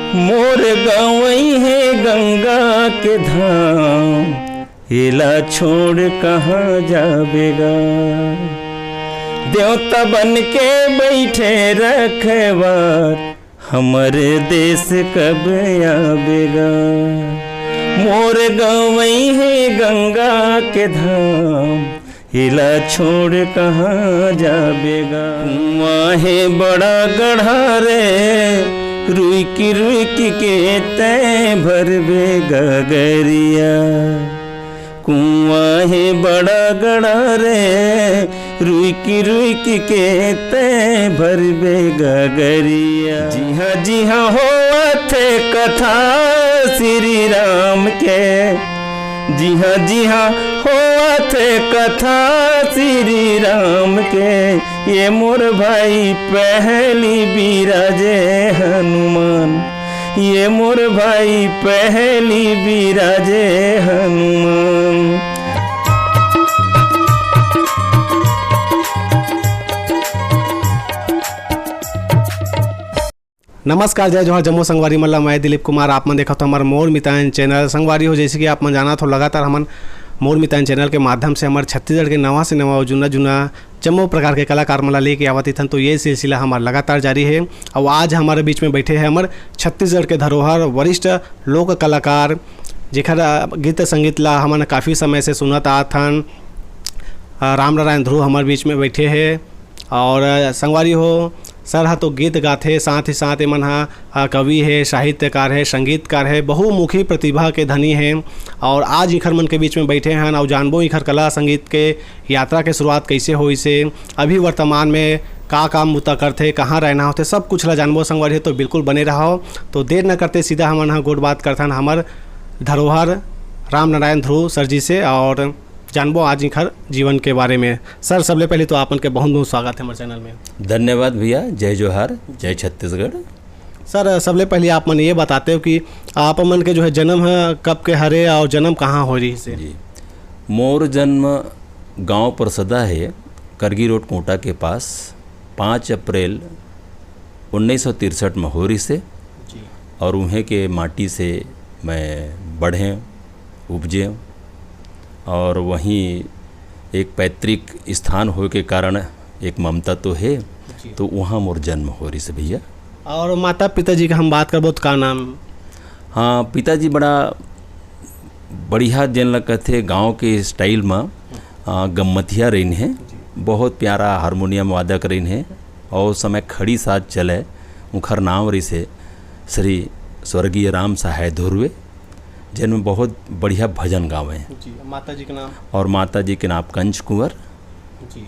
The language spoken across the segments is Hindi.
मोर गवई है गंगा के धाम, एला छोड़ कहाँ जाबेगा। देवता बन के बैठे रखवार, हमारे देश कब आबेगा। मोर गवई है गंगा के धाम, हिला छोड़ कहाँ जाबेगा। कुआं है बड़ा गढ़ा रे, रुकी रुकी के तय भरबे गगरिया। कुआं है बड़ा गढ़ा रे, रुकी रुकी के तय भरबे गगरिया। जी हाँ होत कथा श्री राम के, जी हाँ होत कथा श्री राम के। ये मोर भाई पहली बिराजे हनुमान, ये मोर भाई पहली बिराजे हनुमान। नमस्कार, जय जोहार जम्मू संगवारी मल्ला। मैं दिलीप कुमार। आप मन देखा तो हमारे मोर मितान चैनल संगवारी हो। जैसे कि आप मन जाना तो लगातार हमन मोर मितान चैनल के माध्यम से हमारे छत्तीसगढ़ के नवा से नवा जुना जम्मू प्रकार के कलाकार मला लेके आवत थन। तो ये सिलसिला हमारा लगातार जारी है। और आज हमारे बीच में बैठे हैं हमारे छत्तीसगढ़ के धरोहर वरिष्ठ लोक कलाकार, जेखर गीत संगीत ला हमन काफ़ी समय से सुनत आत हन। राम नारायण ध्रुव हमारे बीच में बैठे हैं। और संगवारी हो सर हा तो गीत गाथे, साथ ही साथ एमन हा कवि है, साहित्यकार है, संगीतकार है, बहुमुखी प्रतिभा के धनी हैं। और आज इखर मन के बीच में बैठे हैं और जानबो इखर कला संगीत के यात्रा के शुरुआत कैसे हुई से, अभी वर्तमान में का काम मुता करते, कहाँ रहना होते, सब कुछ ला जानबो संगवारी। तो बिल्कुल बने रहो। तो देर न करते सीधा हमन हा गोट बात करथन हमार धरोहर राम नारायण ध्रुव सर जी से और जानबो आज इखर जीवन के बारे में। सर सबले पहले तो आपन के बहुत बहुत स्वागत है हमारे चैनल में। धन्यवाद भैया। जय जोहार, जय छत्तीसगढ़। सर सबले पहले आप मन ये बताते हो कि आप मन के जो है जन्म है कब के हरे और जन्म कहाँ हो रही से? जी, मोर जन्म गांव परसदा है, करगी रोड कोटा के पास 5 अप्रैल 1963 में हो रही से। और उन्हें के माटी से मैं बढ़े उपजे और वहीं एक पैतृक स्थान हो के कारण एक ममता तो है, तो वहाँ मोर जन्म हो रही से भैया। और माता पिताजी का हम बात करबो तो का नाम? हाँ, पिताजी बड़ा बढ़िया जन लगते गांव के स्टाइल में गम्मतिया रही है, बहुत प्यारा हारमोनियम वादक रही है। और उस समय खड़ी साज चले, उखर नाम रही से श्री स्वर्गीय राम सहाय धुर्वे, जिनमें बहुत बढ़िया भजन गावे हैं। माता जी का नाम? और माता जी के नाम कंच कुंवर,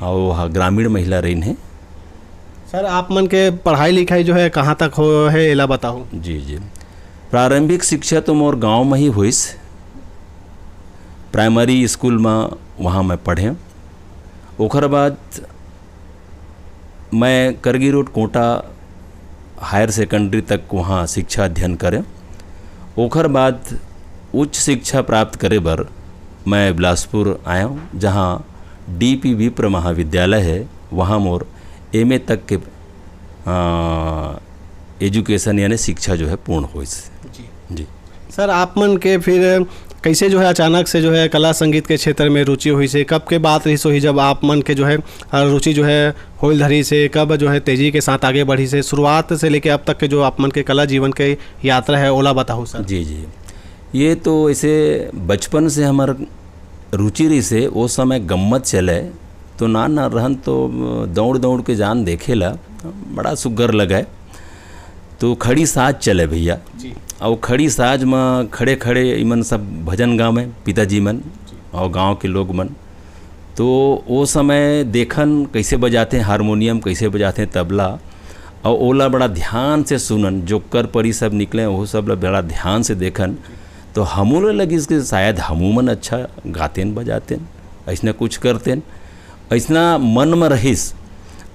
और वह ग्रामीण महिला रही हैं। सर आप मन के पढ़ाई लिखाई जो है कहाँ तक हो है एला बताओ। जी जी, प्रारंभिक शिक्षा तो मोर गांव में ही हुई। प्राइमरी स्कूल में वहाँ मैं पढ़े। ओकर बाद मैं करगी रोड कोटा हायर सेकेंडरी तक वहाँ शिक्षा अध्ययन करें। ओकर बाद उच्च शिक्षा प्राप्त करे बर मैं बिलासपुर आया हूँ, जहाँ डीपी विप्र महाविद्यालय है। वहाँ मोर एमए तक के एजुकेशन यानी शिक्षा जो है पूर्ण हुई। जी सर आप मन के फिर कैसे जो है अचानक से जो है कला संगीत के क्षेत्र में रुचि हुई से? कब के बात रही सो जब आप मन के जो है रुचि जो है होल धरी से, कब जो है तेजी के साथ आगे बढ़ी से, शुरुआत से लेके अब तक के जो आप मन के कला जीवन के यात्रा है ओला बताओ सर। जी जी, ये तो ऐसे बचपन से हमार रुचि रही से। वो समय गम्मत चले तो ना रहन तो दौड़ दौड़ के जान देखेला, बड़ा सुगर लगा। तो खड़ी साज चले भैया, और खड़ी साज में खड़े खड़े इमन सब भजन गावे पिताजी मन और गांव के लोग मन। तो वो समय देखन कैसे बजाते हैं हारमोनियम, कैसे बजाते हैं तबला, और ओला बड़ा ध्यान से सुनन, जो कर परी सब निकले वो सब बड़ा ध्यान से देखन। तो हमूल लगी इसके शायद हमूमन अच्छा गातेन बजातेन, ऐसा कुछ करतेन, ऐसा मन में रहीस।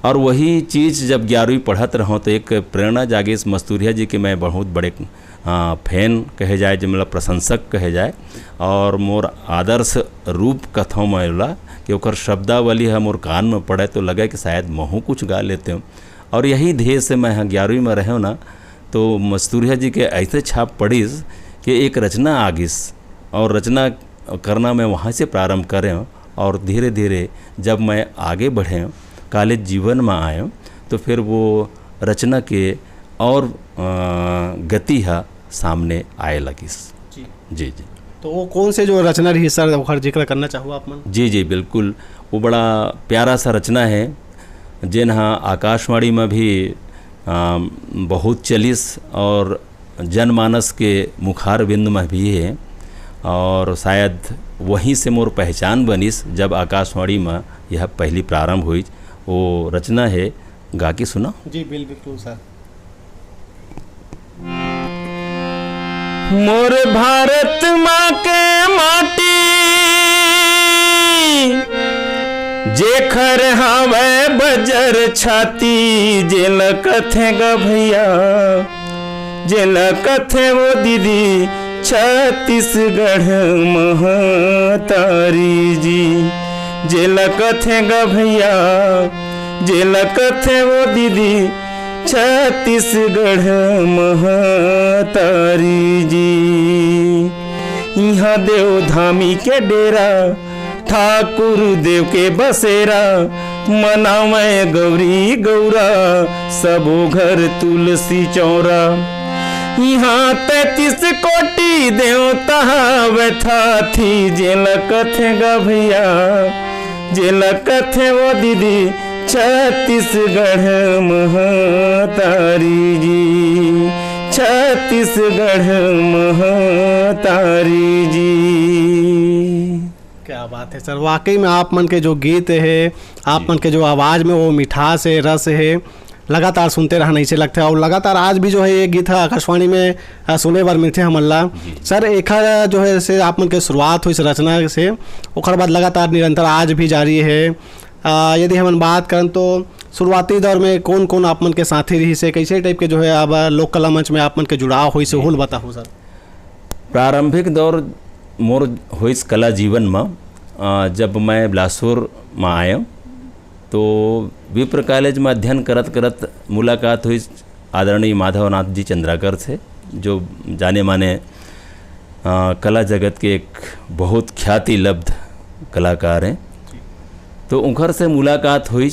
और वही चीज़ जब 11वीं पढ़त रहो तो एक प्रेरणा जागेश मस्तूरिया जी के मैं बहुत बड़े फैन कहे जाए, जो मतलब प्रशंसक कहे जाए। और मोर आदर्श रूप कथों में ला कि ओकर शब्दावली है मोर कान में पड़े तो लगे कि शायद महू कुछ गा लेते हूँ। और यही ध्येय से मैं 11वीं में रहे ना, तो मस्तूरिया जी के ऐसे छाप पड़ीस कि एक रचना आगिस, और रचना करना मैं वहाँ से प्रारंभ करें, और धीरे धीरे जब मैं आगे बढ़े कॉलेज जीवन में आए तो फिर वो रचना के और गति है सामने आए लगिस। जी जी जी। तो वो कौन से जो रचना रही सर ओकर जिक्र करना चाहूँ आप मन? जी जी बिल्कुल, वो बड़ा प्यारा सा रचना है जिन हाँ आकाशवाणी में भी बहुत चलिस और जनमानस के मुखार बिंद में भी है, और शायद वहीं से मोर पहचान बनिस जब आकाशवाणी में यह पहली प्रारंभ हुई। वो रचना है, गा के सुना। जी बिल्कुल सर। मोर भारत माँ के माटी जेखर हवे बजर छाती, जेल कथे ग भैया जेल कथे वो दीदी छत्तीसगढ़ महतारी जी, जेल कथे ग भैया जेल कथे वो दीदी छत्तीसगढ़ महतारी जी। यहाँ देव धामी के डेरा ठाकुर देव के बसेरा, मनावे गौरी गौरा सबो घर तुलसी चौरा। यहाँ 33 कोटि देवता बैठा थी, जेल कथे ग भैया जेल कथे वो दीदी छत्तीसगढ़ महतारी जी, छत्तीसगढ़ महतारी जी। क्या बात है सर, वाकई में आप मन के जो गीत है, आप मन के जो आवाज़ में वो मिठास है, रस है, लगातार सुनते रहना ऐसे लगता है। और लगातार आज भी जो है ये गीत है आकाशवाणी में सुने बार मिलते हैं हमला। सर एक जो है से आप मन के शुरुआत हुई इस रचना से, ओकर बाद लगातार निरंतर आज भी जारी है। यदि हम बात करें तो शुरुआती दौर में कौन कौन आप मन के साथी रही से, कैसे टाइप के जो है अब लोक कला मंच में आप मन के जुड़ाव हुई से होल बताओ सर। प्रारंभिक दौर मोर होइस कला जीवन में, जब मैं बिलासपुर में आया तो विप्र कॉलेज में अध्ययन करत करत मुलाकात हुई आदरणीय माधवनाथ जी चंद्राकर से, जो जाने माने कला जगत के एक बहुत ख्याति लब्ध कलाकार हैं। तो उनकर से मुलाकात हुई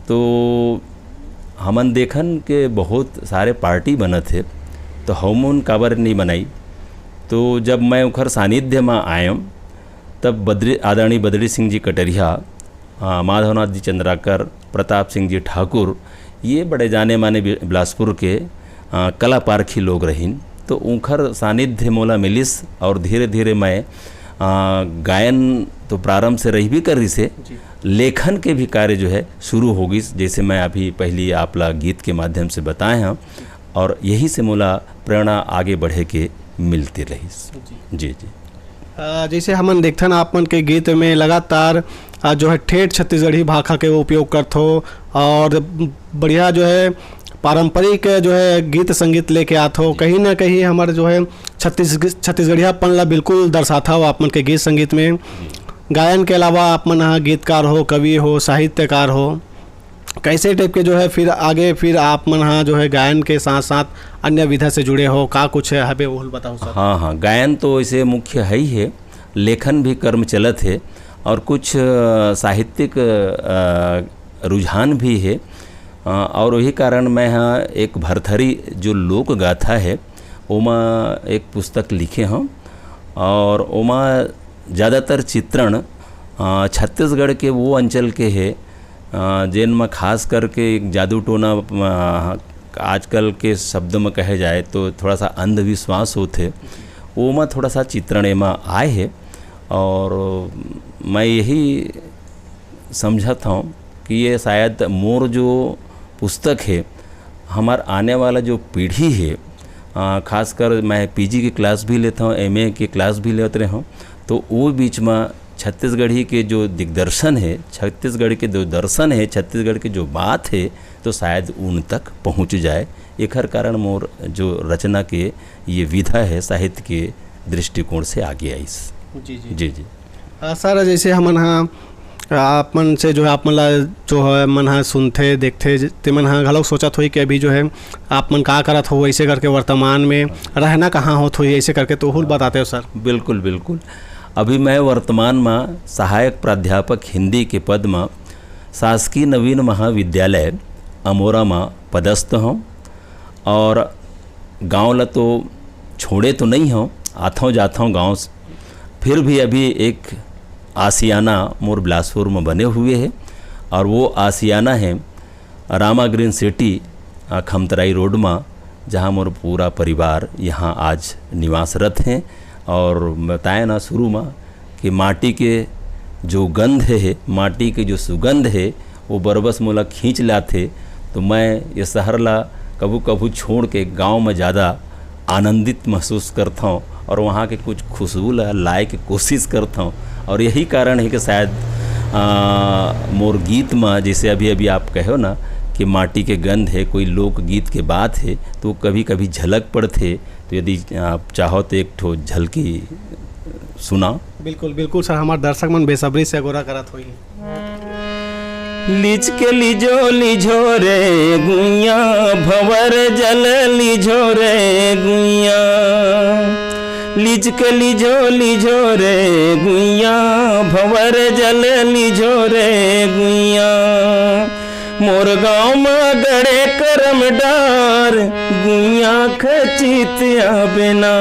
तो हमन देखन के बहुत सारे पार्टी बने थे, तो हम उन काबर नहीं बनाई। तो जब मैं उनकर सानिध्य में आया तब आदरणीय बद्री सिंह जी कटरिया, माधवनाथ जी चंद्राकर, प्रताप सिंह जी ठाकुर, ये बड़े जाने माने बिलासपुर के कला पारखी लोग रहीन। तो उनकर सानिध्य मोला मिलिस और धीरे धीरे मैं गायन तो प्रारंभ से रही भी कर रही से, लेखन के भी कार्य जो है शुरू हो गई, जैसे मैं अभी पहली आपला गीत के माध्यम से बताए हैं, और यही से मोला प्रेरणा आगे बढ़े के मिलती रही। जी जी। जैसे हमन देखते हैं आप मन के गीत में लगातार जो है ठेठ छत्तीसगढ़ी भाषा के उपयोग करते हो, और बढ़िया जो है पारंपरिक जो है गीत संगीत लेके आते हो। कहीं ना कहीं हमारे जो है छत्तीसगढ़ियापन ला बिल्कुल दर्शाता हो आप मन के गीत संगीत में। गायन के अलावा आप मन यहाँ गीतकार हो, कवि हो, साहित्यकार हो, कैसे टाइप के जो है फिर आगे फिर आप मन हाँ जो है गायन के साथ साथ अन्य विधा से जुड़े हो, का कुछ है हमें वो बताओ सर। हाँ, गायन तो इसे मुख्य है ही है, लेखन भी कर्म चलत है, और कुछ साहित्यिक रुझान भी है। और वही कारण मैं हाँ एक भरथरी जो लोक गाथा है ओमा एक पुस्तक लिखे हैं, और ओमा ज़्यादातर चित्रण छत्तीसगढ़ के वो अंचल के है जिन में खास करके एक जादू टोना आजकल के शब्द में कहे जाए तो थोड़ा सा अंधविश्वास होते, वो में थोड़ा सा चित्रण एमा आए है। और मैं यही समझता हूँ कि ये शायद मोर जो पुस्तक है हमार आने वाला जो पीढ़ी है, खासकर मैं पीजी की क्लास भी लेता हूँ, एमए की क्लास भी लेते रहा हूँ, तो वो बीच में छत्तीसगढ़ी के जो दिग्दर्शन है, छत्तीसगढ़ के जो दर्शन है, छत्तीसगढ़ की जो बात है, तो शायद उन तक पहुंच जाए। एक हर कारण मोर जो रचना के ये विधा है साहित्य के दृष्टिकोण से आगे आई। जी जी जी जी। सर जैसे हम हाँ आपमन से जो है आपमन ला जो है मन ह सुनथे देखथे ते मन ह घलोक सोचत होई कि अभी जो है आपमन का करत हो ऐसे करके वर्तमान में रहना कहाँ होत होई ऐसे करके तो हुल बताते हो सर। बिल्कुल बिल्कुल। अभी मैं वर्तमान में सहायक प्राध्यापक हिंदी के पद में शासकीय नवीन महाविद्यालय अमोरा में पदस्थ हूँ और गांव ला तो छोड़े तो नहीं हूँ, आता हूँ जाता हूँ गाँव। फिर भी अभी एक आसियाना मोर बिलासपुर में बने हुए है और वो आसियाना है Rama green city Khamtarai road में, जहाँ मोर पूरा परिवार यहाँ आज निवासरत हैं। और बताएं ना शुरू में कि माटी के जो गंध है, माटी के जो सुगंध है वो बरबस मोला खींच लाते। तो मैं ये शहर ला कभू कभू छोड़ के गांव में ज़्यादा आनंदित महसूस करता हूँ और वहाँ के कुछ खुशबू लाए की कोशिश करता हूँ। और यही कारण है कि शायद मोर गीत में जैसे अभी अभी आप कहो ना कि माटी के गंध है, कोई लोक गीत के बात है, तो कभी कभी झलक पड़ते। तो यदि आप चाहो तो एक ठो झलकी सुना। बिल्कुल बिल्कुल सर, हमारे दर्शक मन बेसब्री से अगोरा करत होई। लीच के लीजो लीझो रे गुइया भंवर जल लीझो रे गुइया, लीच के लीझो रे गुइया भंवर जल लीझो रे गुइया। मोर गाँव में गड़े करम डार गुइया खचितिया बिना,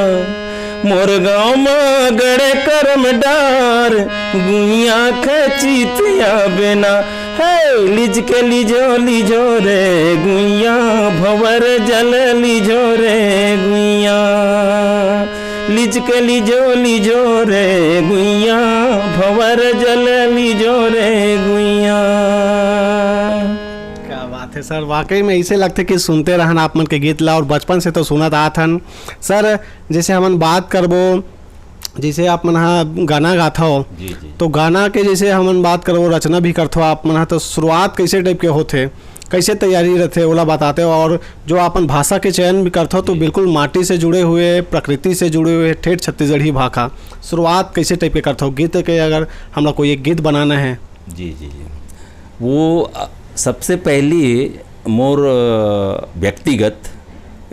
मोर गाँव में गड़े करम डार गुइया खचितिया बिना। है लीज के लीझो रे गुइया भंवर जल लीझो रे गुइया, लीज के लीझो रे गुइया भंवर जल लीझो रे गुइया। क्या बात है सर, वाकई में ऐसे लगते कि सुनते रहन आप मन के गीत ला और बचपन से तो सुनत आत हन सर। जैसे हमन बात करबो, जैसे आप मन हा गाना गाथा हो जी जी। तो गाना के जैसे हमन बात करबो, रचना भी करथो आप मन हा, तो शुरुआत कैसे टाइप के होथे, कैसे तैयारी रहते ओला बताते हो। और जो अपन भाषा के चयन भी करथो तो बिल्कुल माटी से जुड़े हुए, प्रकृति से जुड़े हुए ठेठ छत्तीसगढ़ी भाषा, शुरुआत कैसे टाइप के करथो गीत के, अगर हमरा कोई एक गीत बनाना है। जी जी जी। वो सबसे पहली मोर व्यक्तिगत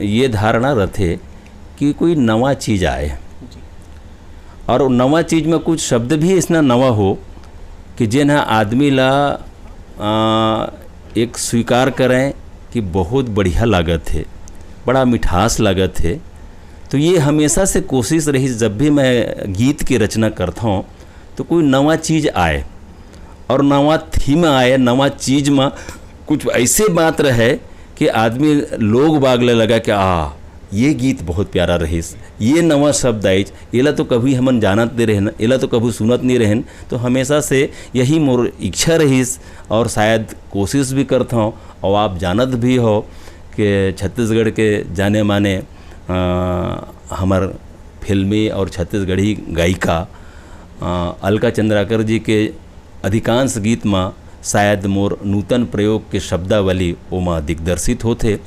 ये धारणा रहते कि कोई नवा चीज़ आए और नवा चीज़ में कुछ शब्द भी इसना नवा हो कि जिन्हें आदमी ला एक स्वीकार करें कि बहुत बढ़िया लागत है, बड़ा मिठास लागत है। तो ये हमेशा से कोशिश रही, जब भी मैं गीत की रचना करता हूँ तो कोई नवा चीज़ आए और नवा थीम आए, नवा चीज़ में कुछ ऐसे बात रहे कि आदमी लोग बागले लगा कि ये गीत बहुत प्यारा रहीस, ये नवा शब्द आइज, एला तो कभी हमन जानत नहीं रहन, एला तो कभी सुनत नहीं रहन। तो हमेशा से यही मोर इच्छा रहीस और शायद कोशिश भी करता हूँ। और आप जानत भी हो कि छत्तीसगढ़ के जाने माने हमार फिल्मी और छत्तीसगढ़ी गायिका अलका चंद्राकर जी के अधिकांश गीत में शायद मोर नूतन प्रयोग के शब्दावली ओमा दिग्दर्शित होते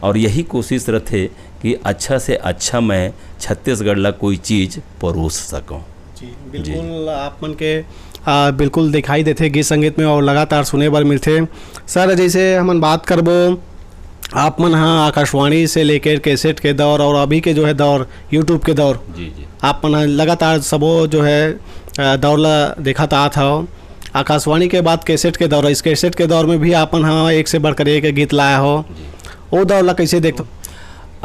और यही कोशिश रहते कि अच्छा से अच्छा मैं छत्तीसगढ़ ला कोई चीज़ परोस सकूं। जी बिल्कुल, आप मन के बिल्कुल दिखाई देते गीत संगीत में और लगातार सुने बर मिलते सर। जैसे हम बात करबो, आप मन हाँ आकाशवाणी से लेकर कैसेट के दौर और अभी के जो है दौर यूट्यूब के दौर, जी जी, आप मन लगातार सबो जो है दौर ला देखा था। आकाशवाणी के बाद कैसेट के दौर, इस कैसेट के दौर में भी आपन हाँ एक से बढ़कर एक गीत लाया हो, वो दौर ला कैसे देखते?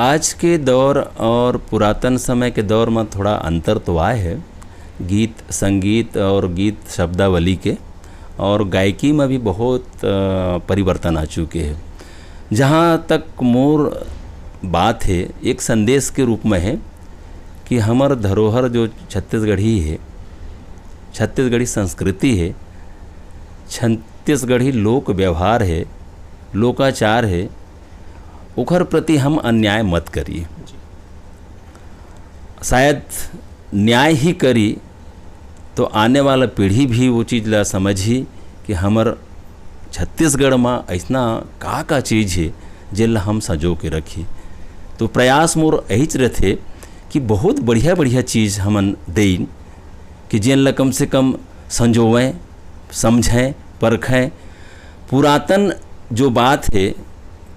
आज के दौर और पुरातन समय के दौर में थोड़ा अंतर तो आए है, गीत संगीत और गीत शब्दावली के और गायकी में भी बहुत परिवर्तन आ चुके हैं। जहाँ तक मोर बात है एक संदेश के रूप में है कि हमार धरोहर जो छत्तीसगढ़ी है, छत्तीसगढ़ी संस्कृति है, छत्तीसगढ़ी लोक व्यवहार है, लोकाचार है, ओकर प्रति हम अन्याय मत करिए। शायद न्याय ही करी तो आने वाला पीढ़ी भी वो चीज़ ला समझी कि हमर छत्तीसगढ़ में ऐसा का चीज़ है जिला हम सजो के रखी। तो प्रयास मोर यही रहते कि बहुत बढ़िया बढ़िया चीज़ हमन दें कि जिन ला कम से कम संजोवें समझें, परखें। पुरातन जो बात है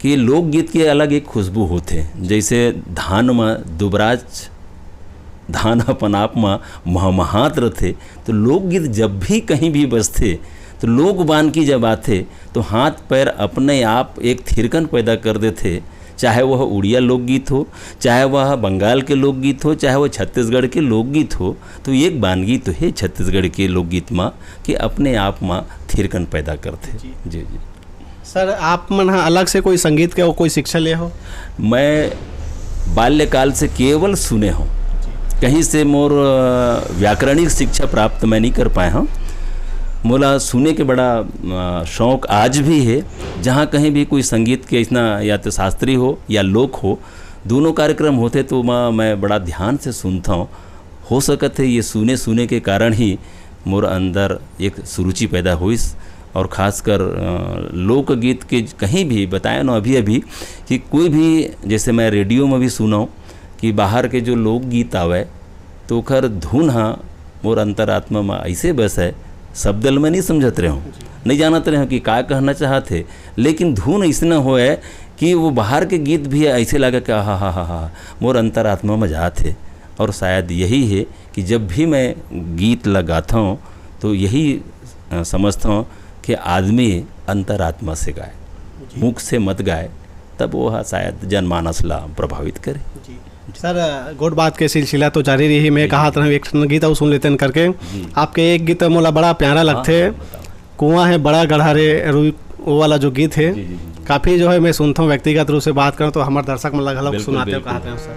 कि लोकगीत के अलग एक खुशबू होते, जैसे धान में दुबराज धान अपन आप में महमहात रहते, तो लोकगीत जब भी कहीं भी बजते तो लोक बान की जब आते तो हाथ पैर अपने आप एक थिरकन पैदा कर देते, चाहे वह उड़िया लोकगीत हो, चाहे वह बंगाल के लोकगीत हो, चाहे वह छत्तीसगढ़ के लोकगीत हो। तो एक बानगी तो है छत्तीसगढ़ के लोकगीत में कि अपने आप में थिरकन पैदा करते। जी जी सर, आप मन अलग से कोई संगीत के कोई शिक्षा ले हो? मैं बाल्यकाल से केवल सुने हूँ, कहीं से मोर व्याकरणिक शिक्षा प्राप्त मैं नहीं कर पाया हूँ। मोला सुने के बड़ा शौक़ आज भी है। जहाँ कहीं भी कोई संगीत के इतना या तो शास्त्रीय हो या लोक हो, दोनों कार्यक्रम होते तो मैं बड़ा ध्यान से सुनता हूँ। हो सकत है ये सुने के कारण ही मोर अंदर एक सुरुचि पैदा हुई। और ख़ासकर लोकगीत के कहीं भी बताया ना अभी कि कोई भी, जैसे मैं रेडियो में भी सुना हूँ कि बाहर के जो लोकगीत आवे तो खर धुन हाँ मोर अंतरात्मा में ऐसे बस है, शब्दल में नहीं समझत रहे हूँ, नहीं जानत रहे हूँ कि क्या कहना चाहते, लेकिन धुन ऐसा हो है कि वो बाहर के गीत भी ऐसे लगा कि हा मोर अंतरात्मा में जाते। और शायद यही है कि जब भी मैं गीत लगाता हूँ तो यही समझता हूँ कि आदमी अंतरात्मा से गाए, मुख से मत गाए, तब वो शायद जनमानस ला प्रभावित करे। सर, गुड बात के सिलसिला तो जारी रही। मैं कहा था एक गीत और सुन लेते हैं करके। आपके एक गीत मोला बड़ा प्यारा लगते, कुआं है बड़ा गढ़ा रे रुई, वो वाला जो गीत है काफ़ी जो है मैं सुनता हूँ। व्यक्तिगत रूप से बात करूँ तो हमारे दर्शक में लगा सुनाते हो, कहते हैं सर।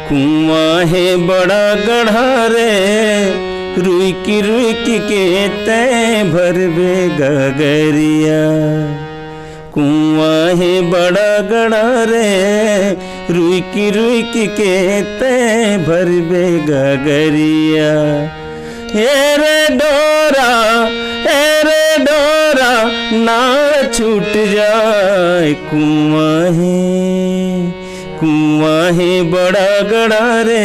कुआं है बड़ा गढ़ा रे रुई की के तय भरबे गगरिया, कुआं है बड़ा गढ़ा रे रुई की के तय भरबे गगरिया। रे डोरा ना छूट जाए, कुआं है बड़ा गढ़ा रे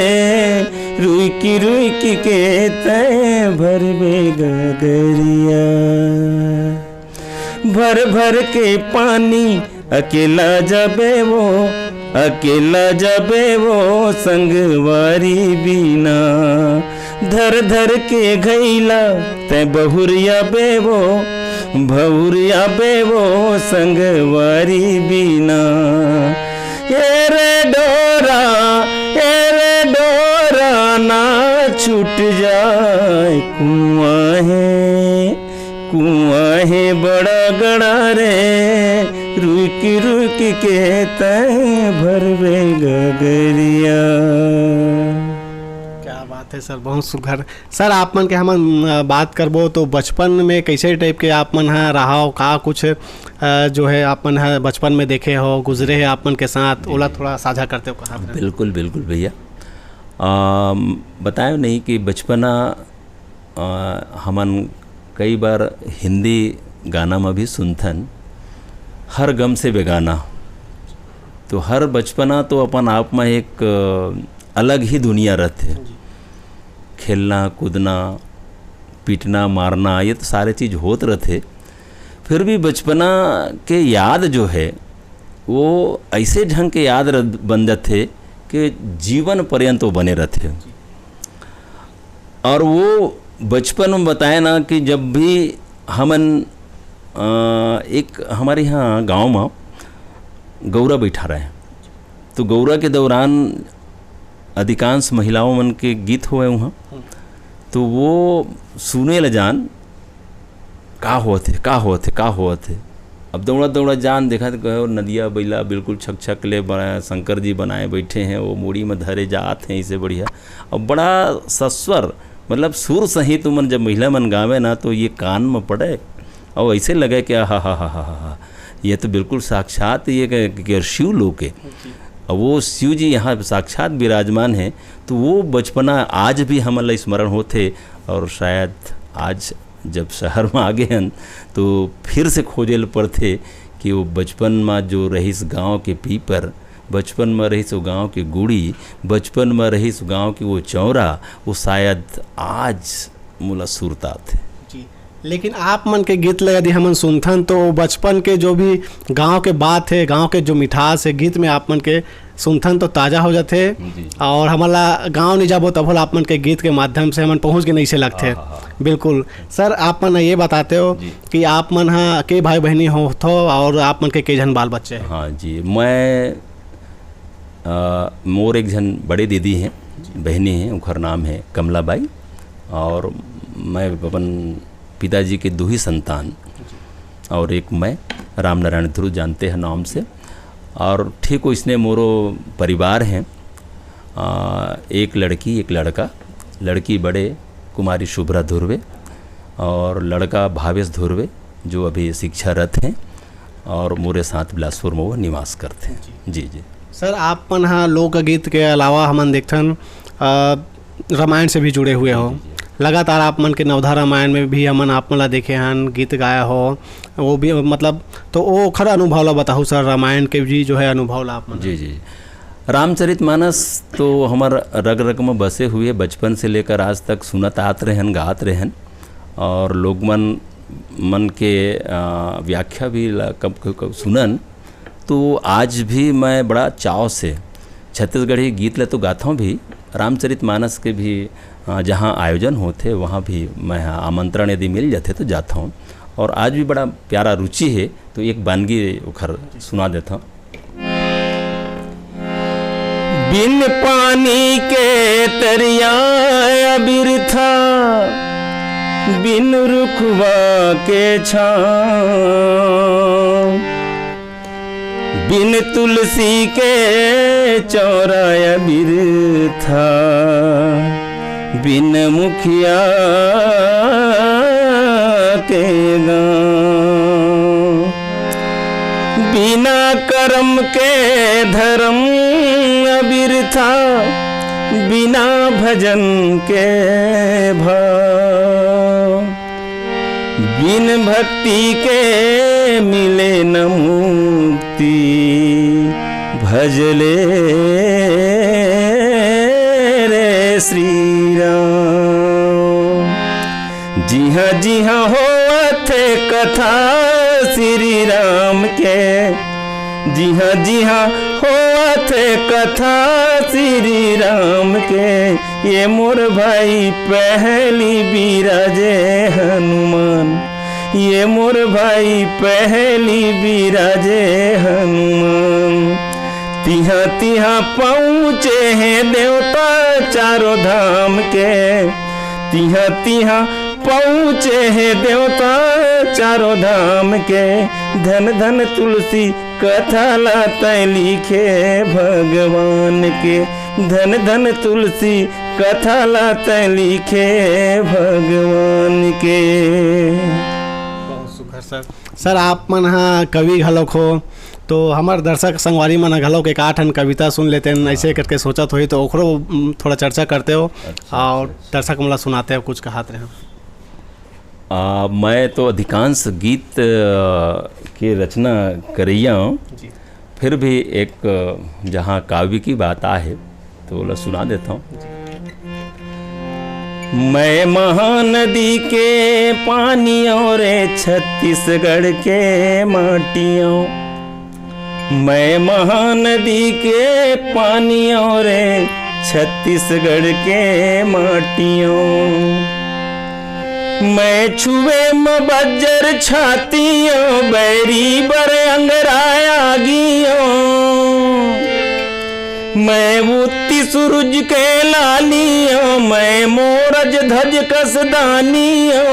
रुई की के तय भरबे गगरिया। भर के पानी अकेला जबे वो संगवारी बिना, धर के घैला तय बहुरिया बेवो संगवारी बिना। ए रे डोरा ना छूट जाए, कुआं है बड़ा गढ़ा रे रुई के तय भरबे गगरिया। क्या बात है सर, बहुत सुघर। सर, आप मन के हम बात करबो तो बचपन में कैसे टाइप के आप मन रहा हो, का कुछ जो है आप मन बचपन में देखे हो, गुजरे है आप मन के साथ, ओला थोड़ा साझा करते हो कहा? बिल्कुल भैया। बतायो नहीं कि बचपना हमन कई बार हिंदी गाना में भी सुनथन, हर गम से बेगाना। तो हर बचपना तो अपन आप में एक अलग ही दुनिया रहते, खेलना कूदना पीटना मारना ये तो सारे चीज़ होत रहते। फिर भी बचपना के याद जो है वो ऐसे ढंग के याद बन जाते कि जीवन पर्यंत वो बने रहते। और वो बचपन में बताए ना कि जब भी हमन एक हमारे यहाँ गांव में गौरा बैठा रहे, तो गौरा के दौरान अधिकांश महिलाओं मन के गीत हुए वहाँ, तो वो सुने ल जान का होते। अब दौड़ा जान देखा तो कहो नदिया बैला बिल्कुल छक ले बनाए, शंकर जी बनाए बैठे हैं, वो मूड़ी में धरे जात हैं इसे बढ़िया। अब बड़ा सस्वर मतलब सुर सहित मन जब महिला मन गावे ना तो ये कान में पड़े और ऐसे लगे कि हा ये तो बिल्कुल साक्षात ये शिव लोक है। और वो शिव जी यहाँ साक्षात विराजमान हैं। तो वो बचपना आज भी हमारा स्मरण होते। और शायद आज जब शहर में आ गए हैं तो फिर से खोजे ल पड़ते कि वो बचपन में जो रहीस गांव के पीपर, बचपन में रहीस वो गांव की गुड़ी, बचपन में रहीस गांव की वो चौरा, वो शायद आज मुला सुरता थे। जी, लेकिन आप मन के गीत ले यदि हमन सुनथन तो बचपन के जो भी गांव के बात है, गांव के जो मिठास है गीत में आप मन के सुनथन तो ताज़ा हो जाते। और हमारा गांव नहीं जाबो तब आप मन के गीत के माध्यम से हमन पहुंच के नहीं से लगते। बिल्कुल सर, आप मन ये बताते हो कि आप मन हाँ के भाई बहनी हो थो और आप मन के कई जन बाल बच्चे? हाँ जी, मैं मोर एक जन बड़े दीदी हैं, बहनी हैं, उनका नाम है कमलाबाई, और मैं अपन पिताजी के दो ही संतान, और एक मैं राम नारायण ध्रुव जानते हैं नाम से। और ठीक हो इसने मोरो परिवार हैं, एक लड़की एक लड़का। लड़की बड़े कुमारी शुभ्रा धुर्वे और लड़का भावेश धुर्वे जो अभी शिक्षारत हैं और मोरे साथ बिलासपुर में वो निवास करते हैं। जी जी सर, आप मन हाँ लोकगीत के अलावा हमन देखथन रामायण से भी जुड़े हुए हो। लगातार आप मन के नवधा रामायण में भी हमन आप मन ला देखे हन, गीत गाया हो, वो भी मतलब तो वो खरा अनुभव ला बताओ सर, रामायण के भी जो है अनुभव ला आप मन। जी जी, रामचरितमानस तो हमार रग रग में बसे हुए, बचपन से लेकर आज तक सुनत आत रहन, गात रहन, और लोग मन के व्याख्या भी कब सुनन। तो आज भी मैं बड़ा चाव से छत्तीसगढ़ी गीत ले तो गाता हूँ भी, रामचरितमानस के भी जहाँ आयोजन होते वहाँ भी मैं आमंत्रण यदि मिल जाते तो जाता हूँ। और आज भी बड़ा प्यारा रुचि है, तो एक वानगी उखर सुना देता हूँ। बिन पानी के तरिया बिरथा, बिन रुखवा के छाँव, बिन तुलसी के चौराया बिरथा, बिन मुखिया के गाँव, बिना कर्म के धर्म बिरथा, बिना भजन के भाव, बिन भक्ति के मिले न मुक्ति, भजले रे श्री राम। जी हाँ होते कथा श्री राम के, जी हाँ होते कथा श्री राम के, ये मोर भाई पहली बिराजे हनुमान, ये मोर भाई पहली बिराजे हनुमान। तिहा तिहा पहुँचे हैं देवता चारों धाम के, तिहा तिहा पहुँचे हैं देवता चारों धाम के, धन धन तुलसी कथा लाते लिखे भगवान के, धन धन तुलसी कथा लाते लिखे भगवान के। बहुत सुखर सर, आप मन हाँ कवि घलोक हो, तो हमार दर्शक संगवारी मन घलोक एक आठ कविता सुन लेते हैं, ऐसे करके सोचत हो तो ओकरो थोड़ा चर्चा करते हो। अच्छा, और दर्शक मला सुनाते हो कुछ कहते रहे। मैं तो अधिकांश गीत की रचना करैया हूँ, फिर भी एक जहाँ काव्य की बात आहे तो बोला सुना देता हूँ। मैं महानदी के पानियों रे छत्तीसगढ़ के माटियों, मैं महानदी के पानियों रे छत्तीसगढ़ के माटियों, मैं छुए में बज्जर छातियों, बैरी बर अंगराया गियों, मैं उत्ती सूरज के लालियों, मैं मोरज धज कसदानियों,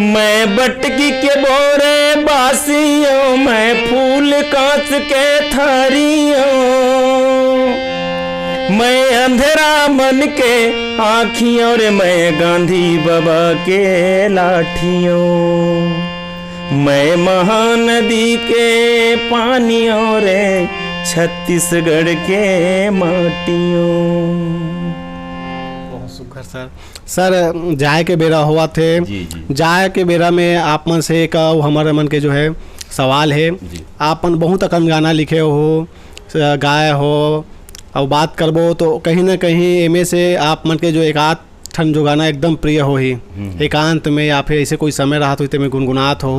मैं बटकी के बोरे बासियों, मैं फूल कांच के थारियों, मैं अंधेरा मन के आँखियों रे, मैं गांधी बाबा के लाठियों, मैं महानदी के पानियों रे छत्तीसगढ़ के माटियों। बहुत सुखर सर, जाए के बेरा हुआ थे। जी। जाए के बेरा में आप मन से एक हमारे मन के जो है सवाल है, आप मन बहुत अकन गाना लिखे हो, गाए हो, और बात करबो तो कहीं ना कहीं इनमें से आप मन के जो एक आध ठन जो गाना एकदम प्रिय हो ही एकांत में या फिर ऐसे कोई समय रहा तो में गुनगुनात हो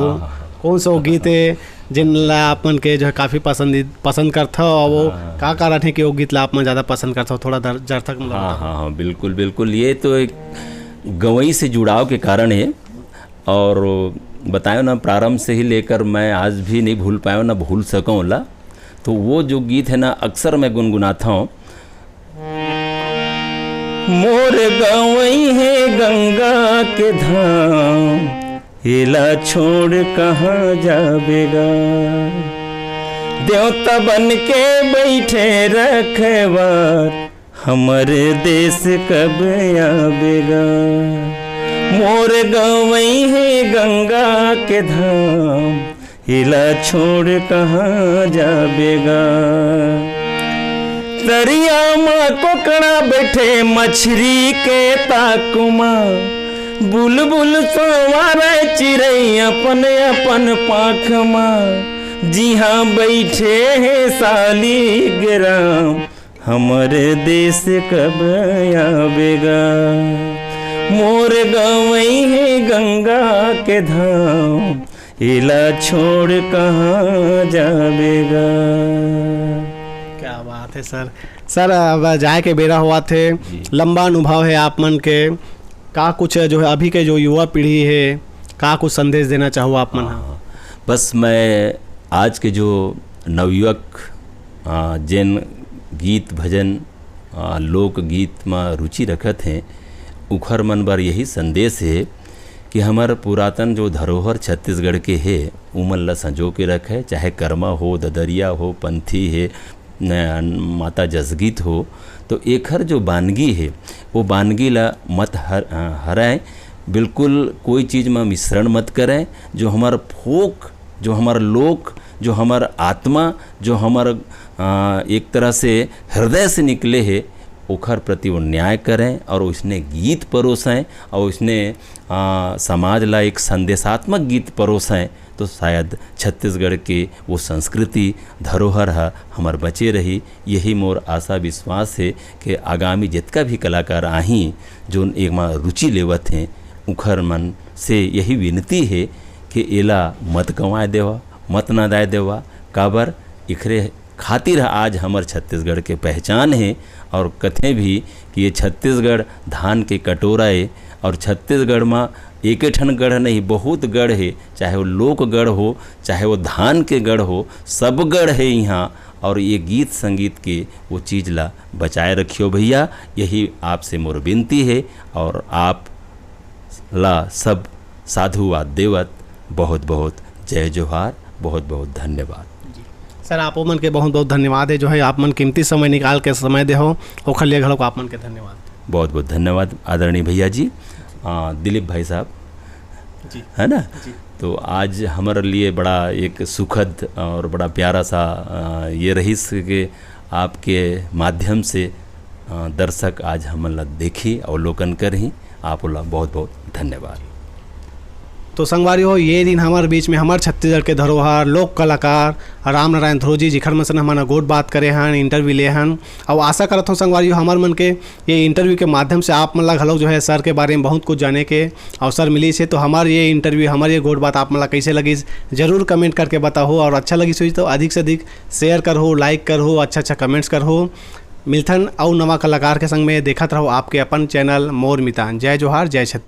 कौन सा वो गीत है जिन ला आप मन के जो है काफ़ी पसंद करता हो और वो का कारण है कि वो गीत ला आप मन ज़्यादा पसंद करता हो थोड़ा जर तक मतलब हाँ हाँ हाँ बिल्कुल बिल्कुल, ये तो एक गवई से जुड़ाव के कारण है। और बतायो ना, प्रारंभ से ही लेकर मैं आज भी नहीं भूल पाया ना भूल सकूँ ला। तो वो जो गीत है ना अक्सर मैं गुनगुनाता हूँ। मोर गवई है गंगा के धाम, एला छोड़ कहाँ जाबेगा, देवता बन के बैठे रखवार, हमारे देश कब आबेगा। मोर गवई है गंगा के धाम, एला छोड़ कहाँ जाबेगा। दरिया माँ कोकड़ा बैठे मछली के ताकुमा, बुलबुल सवार चिड़ै अपन अपन पाख माँ, जी हाँ बैठे हैं शालिग्राम, हमारे देश कब आबेगा। मोर गवई है गंगा के धाम, एला छोड़ कहाँ जाबेगा। क्या बात है सर। सर अब जाए के बेरा हुआ थे, लंबा अनुभव है आप मन के, का कुछ जो है अभी के जो युवा पीढ़ी है का कुछ संदेश देना चाहो आप मन? बस मैं आज के जो नवयुवक जिन गीत भजन लोकगीत में रुचि रखत हैं उखर मन बर यही संदेश है कि हमार पुरातन जो धरोहर छत्तीसगढ़ के है उमन ला संजो के रखे, चाहे कर्मा हो, ददरिया हो, पंथी है, माता जसगीत हो। तो एखर जो बानगी है वो बानगी ला मत हराएं, बिल्कुल कोई चीज़ में मिश्रण मत करें। जो हमारा फोक, जो हमारा लोक, जो हमारा आत्मा, जो हमारा एक तरह से हृदय से निकले है ओखर प्रति वो न्याय करें और उसने गीत परोसें और उसने समाज ला एक संदेशात्मक गीत परोसें, तो शायद छत्तीसगढ़ के वो संस्कृति धरोहर है हमार बचे रही। यही मोर आशा विश्वास है कि आगामी जितना भी कलाकार आही जो एक माँ रुचि लेवत हैं उखर मन से यही विनती है कि एला मत गंवाए देवा, मत ना दाए देवा। काबर इखरे खातिर आज हमार छत्तीसगढ़ के पहचान है। और कथें भी कि ये छत्तीसगढ़ धान के कटोरा है और छत्तीसगढ़ में एक ठन गढ़ नहीं, बहुत गढ़ है, चाहे वो लोक गढ़ हो, चाहे वो धान के गढ़ हो, सब गढ़ है यहाँ। और ये गीत संगीत के वो चीज़ ला बचाए रखियो भैया, यही आपसे मोर विनती है। और आप ला सब साधुवाद देवत बहुत बहुत जय जोहार, बहुत बहुत धन्यवाद। सर आप मन के बहुत बहुत धन्यवाद है, जो है आप मन कीमती समय निकाल के समय दे हो ओखर लिए घलोक आप मन के धन्यवाद। बहुत बहुत धन्यवाद आदरणीय भैया जी, दिलीप भाई साहब जी, है ना जी। तो आज हमारे लिए बड़ा एक सुखद और बड़ा प्यारा सा ये रहीस कि आपके माध्यम से दर्शक आज हमला देखी अवलोकन करी। आप बहुत बहुत धन्यवाद। तो संगवारी हो ये दिन हमारे बीच में हमारे छत्तीसगढ़ के धरोहर लोक कलाकार राम नारायण ध्रुव जी जिखर मन से हमारा गोट बात करे हैं, इंटरव्यू ले हैं। और आशा करता हूँ संगवारी हो हमारे मन के ये इंटरव्यू के माध्यम से आप मतलब घलोक जो है सर के बारे में बहुत कुछ जाने के अवसर मिली से। तो हमारे ये इंटरव्यू, हमारे ये गोट बात आप मतलब कैसे लगी ज़रूर कमेंट करके बताओ। और अच्छा लगी सोच तो अधिक से अधिक शेयर करो, लाइक करो, अच्छा कमेंट्स करो। मिलथन और नवा कलाकार के संग में देखत रहो आपके अपन चैनल मोर मितान। जय जोहार, जय छत्तीसगढ़।